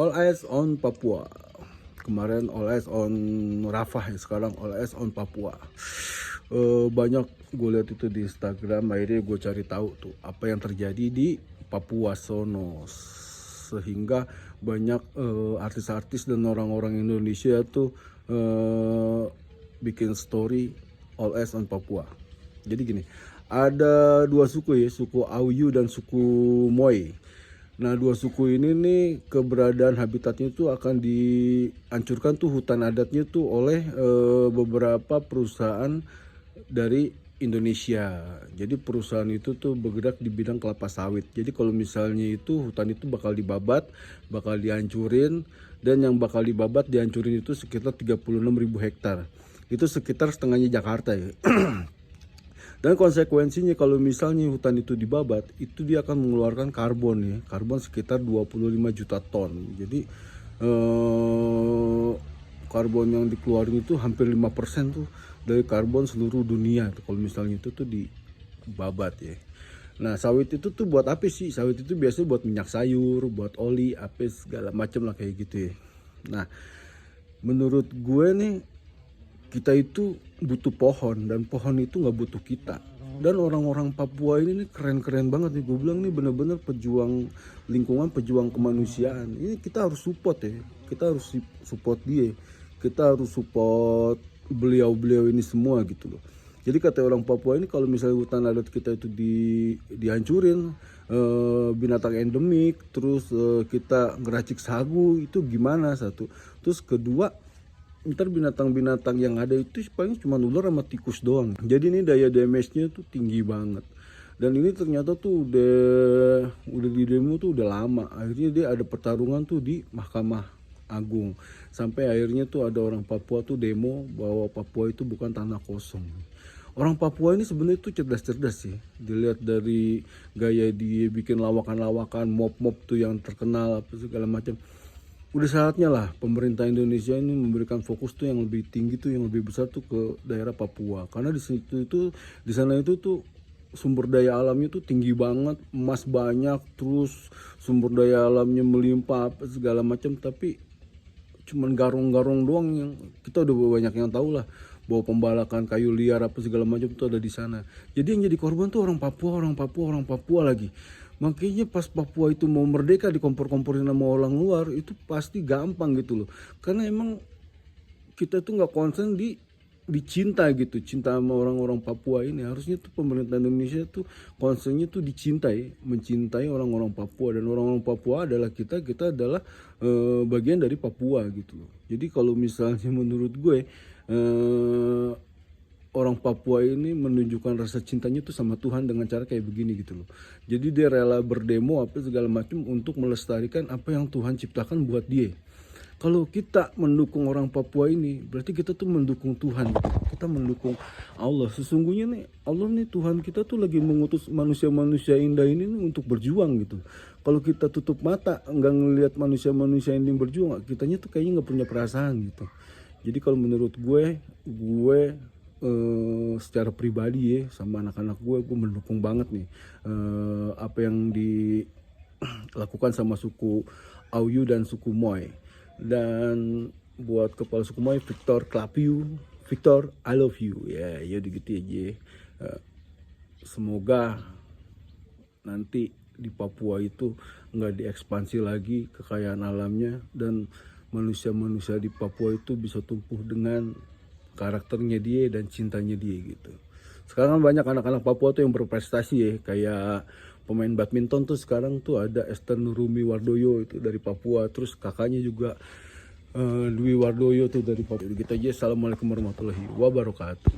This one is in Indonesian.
All eyes on Papua. Kemarin all eyes on Rafah, sekarang all eyes on Papua. Banyak gue lihat itu di Instagram, akhirnya gue cari tahu tuh apa yang terjadi di Papua sono, sehingga banyak artis-artis dan orang-orang Indonesia tuh bikin story all eyes on Papua. Jadi gini, ada dua suku ya, suku Auyu dan suku Moy. Nah, dua suku ini nih keberadaan habitatnya itu akan dihancurkan tuh hutan adatnya tuh oleh beberapa perusahaan dari Indonesia. Jadi perusahaan itu tuh bergerak di bidang kelapa sawit. Jadi kalau misalnya itu hutan itu bakal dibabat, bakal dihancurin, dan yang bakal dibabat dihancurin itu sekitar 36.000 hektar. Itu sekitar setengahnya Jakarta ya. Dan konsekuensinya kalau misalnya hutan itu dibabat, itu dia akan mengeluarkan karbon ya, karbon sekitar 25 juta ton. Jadi karbon yang dikeluarin itu hampir 5% tuh dari karbon seluruh dunia tuh, kalau misalnya itu tuh dibabat ya. Nah, sawit itu tuh buat apa sih? Sawit itu biasanya buat minyak sayur, buat oli, apa segala macam lah kayak gitu ya. Nah, menurut gue nih, kita itu butuh pohon, dan pohon itu nggak butuh kita. Dan orang-orang Papua ini nih keren-keren banget nih, gue bilang nih bener-bener pejuang lingkungan, pejuang kemanusiaan. Ini kita harus support ya, kita harus support dia, kita harus support beliau-beliau ini semua gitu loh. Jadi kata orang Papua ini, kalau misalnya hutan adat kita itu dihancurin, binatang endemik, terus kita ngeracik sagu, itu gimana satu. Terus kedua, ntar binatang-binatang yang ada itu paling cuma ular sama tikus doang. Jadi ini daya damage-nya tuh tinggi banget. Dan ini ternyata tuh udah di demo tuh udah lama. Akhirnya dia ada pertarungan tuh di Mahkamah Agung. Sampai akhirnya tuh ada orang Papua tuh demo bahwa Papua itu bukan tanah kosong. Orang Papua ini sebenarnya tuh cerdas-cerdas sih. Dilihat dari gaya dia bikin lawakan-lawakan, mob-mob tuh yang terkenal apa segala macam. Udah saatnya lah pemerintah Indonesia ini memberikan fokus tuh yang lebih tinggi tuh, yang lebih besar tuh ke daerah Papua. Karena di situ itu, di sana itu tuh sumber daya alamnya tuh tinggi banget, emas banyak, terus sumber daya alamnya melimpah apa segala macam. Tapi cuman garong-garong doang yang kita udah banyak yang tahu lah, bahwa pembalakan kayu liar apa segala macam tuh ada di sana. Jadi yang jadi korban tuh orang Papua, orang Papua, orang Papua lagi. Makanya pas Papua itu mau merdeka dikompor-komporin sama orang luar, itu pasti gampang gitu loh. Karena emang kita tuh nggak konsen dicinta gitu, cinta sama orang-orang Papua ini. Harusnya tuh pemerintah Indonesia tuh konsennya tuh dicintai, mencintai orang-orang Papua. Dan orang-orang Papua adalah kita adalah bagian dari Papua gitu loh. Jadi kalau misalnya menurut gue orang Papua ini menunjukkan rasa cintanya tuh sama Tuhan dengan cara kayak begini gitu loh. Jadi dia rela berdemo apa segala macam untuk melestarikan apa yang Tuhan ciptakan buat dia. Kalau kita mendukung orang Papua ini, berarti kita tuh mendukung Tuhan gitu. Kita mendukung Allah. Sesungguhnya nih, Allah nih Tuhan kita tuh lagi mengutus manusia-manusia indah ini nih untuk berjuang gitu. Kalau kita tutup mata, nggak ngelihat manusia-manusia ini berjuang, kitanya tuh kayaknya nggak punya perasaan gitu. Jadi kalau menurut gue secara pribadi ya, sama anak-anak gue mendukung banget nih apa yang dilakukan sama suku Auyu dan suku Moy. Dan buat kepala suku Moy, Victor Klapiu, Victor I love you ya, ya gitu aja. Semoga nanti di Papua itu nggak diekspansi lagi kekayaan alamnya, dan manusia-manusia di Papua itu bisa tumbuh dengan karakternya dia dan cintanya dia gitu. Sekarang banyak anak-anak Papua tuh yang berprestasi ya, kayak pemain badminton tuh sekarang tuh ada Esther Nurumi Wardoyo itu dari Papua, terus kakaknya juga Dwi Wardoyo tuh dari Papua. Gitu aja. Assalamualaikum warahmatullahi wabarakatuh.